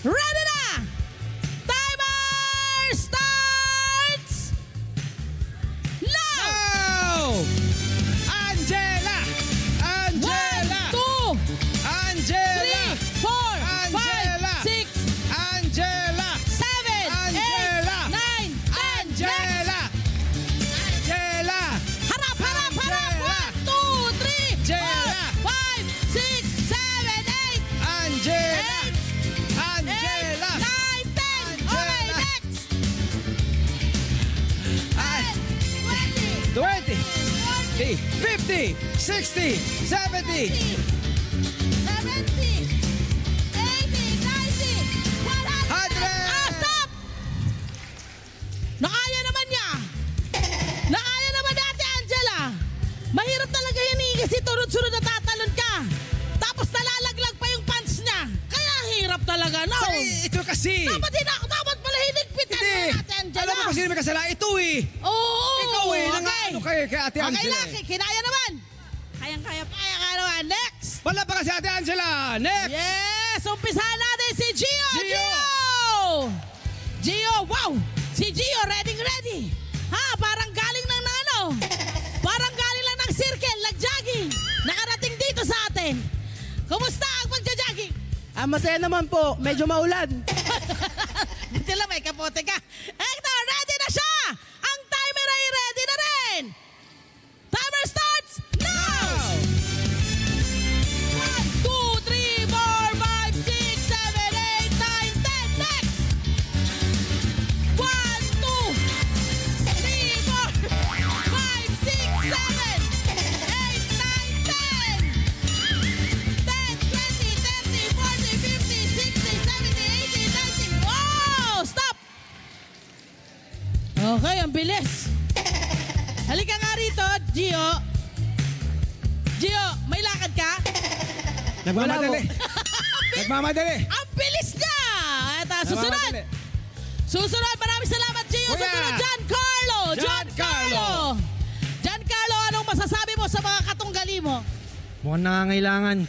Ready na! Timer starts now! Angela! Angela! 1, 2, Angela! 3, 4, 5, 6, Angela! 7, Angela! 8, 9, 10. Angela! Angela! Harap, harap, harap! Angela! 1, 2, 3, Angela! 4, 5, 6, 7, 8, Angela! 8, Angela! 9, 10. Okay, Angela! next! Ay, 20, 20, 40, 50, 60, 70, 70, 80, 90, 100. 100. Stop! Nakaya naman niya. Nakaya naman ni Ate Angela. Mahirap talaga yun kasi tunod-sunod na tatalon ka. Tapos nalalaglag pa yung pants niya. Kaya hirap talaga, no? Ito kasi. Dapat pala hinigpitan mo Hindi. na Ate Angela. Alam mo kasi may kasalanan. Ito eh. Oo. Ikaw eh. Nangano kay Ate Okay Angela. lang, kinaya naman. Kayang-kaya pa, kaya naman. Next! Wala pa kasi Ate Angela. Next. Yes! Umpisahan natin si Gio! Gio! Gio, wow! Si Gio, ready. Ha, parang galing lang ng ano? Parang galing lang ng circle, nag-jogging. Nakarating dito sa atin. Kumusta ang pagja-jogging? Masaya naman po. Medyo maulan. Dito lang, may kapote ka. Hector, ready na siya! Ang timer ay ready na rin! Timer starts now! 1, 2, 3, 4, 5, 6, 7, 8, 9, 10. Next! 1, 2, 3, 4, 5, 6, 7, 8, 9, 10. 10, 20, 30, 40, 50, 60, 70, 80, 90, 100. Wow! Stop! Okay, ang bilis. Halika nga rito, Gio. Gio, may lakad ka? Nagmamadali. Nagmamadali. Ang bilis niya! Eto, susunod. Nagmamadali. Susunod, maraming salamat, Gio. Kuya. Susunod, Giancarlo. Giancarlo, anong masasabi mo sa mga katunggali mo? Mukhang nangangailangan.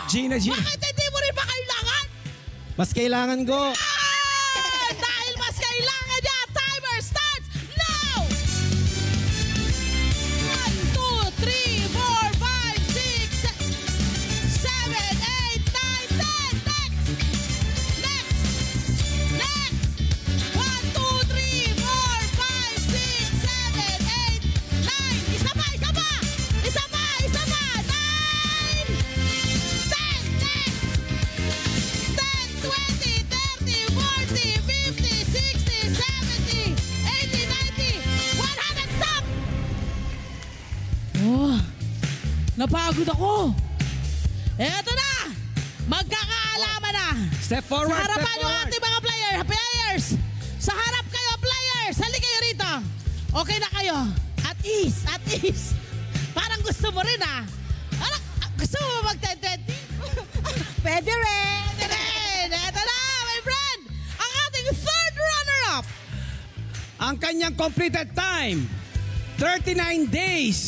Gina. Bakit hindi mo rin ba kailangan? Mas kailangan ko. Dahil mas kailangan niya, timer starts now! 1, 2, 3, 4, 5, 6, 7, 8, 9, 10. Next! 1, 2, 3, 4, 5, 6, 7, 8, 9. Isa pa! 9! 10! Next! 10, 20, 30, 40, 50, 60, 70, 80, 90, 100. Stop! Oh, napagod ako. Eto na! Magkakaalaman na! Step forward, Sa harapan step yung forward. ating mga players! Sa harap kayo, players! Halika kayo rito! Okay na kayo? At ease! Parang gusto mo rin Parang gusto mo mag-10-20? Pwede rin! Eto na, my friend! Ang ating third runner-up! Ang kanyang completed time, 39 days.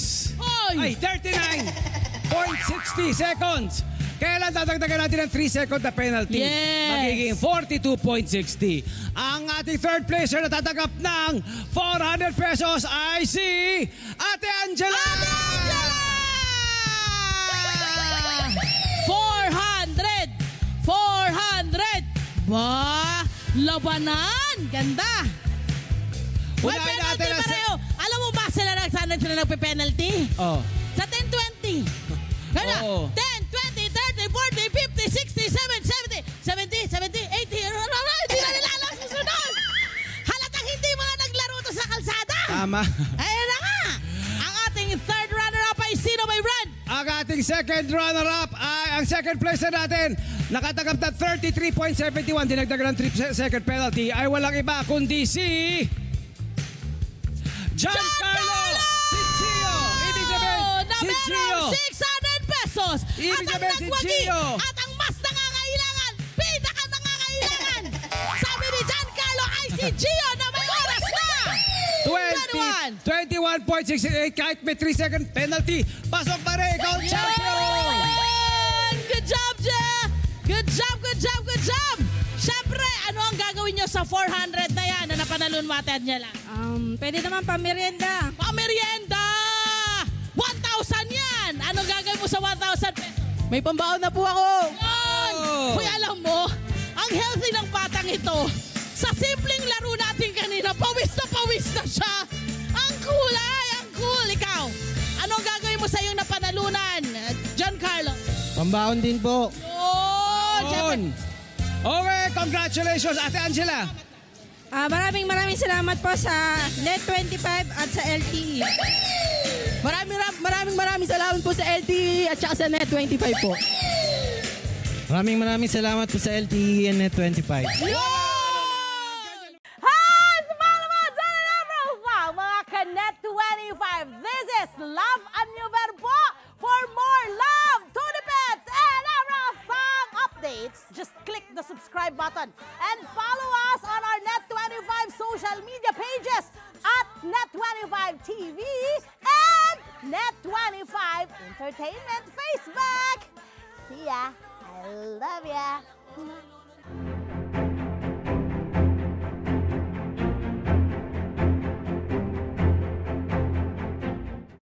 Hoy! Ay, 39.60 seconds. Kailan dadagdagan natin ng 3 second na penalty? Yes. Magiging 42.60. Ang ating third placer na tatanggap ng 400 pesos ay si Ate Angela! Ate Angela! 400! Ba, labanan! Ganda! May Unahin penalty natin na pareho. Alam mo ba sila nagpe-penalty? Oh. Sa 10-20. Kaya, Oo. 10, 20, 30, 40, 50, 60, 70, 80. Hindi na nila alam susunod. Halatang hindi mga naglaro to sa kalsada. Tama. Ayun na nga. Ang ating third runner-up ay sino, my friend? Ang ating second runner-up ay ang second placer natin. Nakatanggap ng 33.71. Dinagdagan ng 3 second penalty ay walang iba kundi si Giancarlo! Si Gio! Ibig sabihin, Na si Gio! merong 600 pesos. Ibig At ang sabihin si nagwagi Gio. at ang mas nangangailangan, pinaka-nangangailangan. Sabi ni Giancarlo ay si Gio na may oras na. 21.68 kahit may 3 second penalty. Pasok pa rin, ikaw ang champion! sa 400 na yan na napanalun mo, Ate Angela? Pwede naman pamerienda. Pamerienda! 1,000 yan! Ano gagawin mo sa 1,000 pesos? May pambaon na po ako. Yan! Uy, alam mo, ang healthy ng batang ito, sa simpleng laro natin kanina, pawis na siya. Ang cool ay, ang cool. Ikaw, ano ang gagawin mo sa iyong napanalunan, John Carlo? Pambaon din po. On. Okay, congratulations, Ate Angela. Maraming salamat po sa Net25 at sa LTE. Maraming salamat po sa LTE at saka sa Net25 po. Maraming salamat po sa LTE and Net25. Hi! Sa mga profile, mga Kanet 25. This is Love a New Verbo. For more love, Tunipet, and Song updates, just click the subscribe button and follow us on our Net25 social media pages at Net25 TV and Net25 Entertainment Facebook. See ya. I love ya.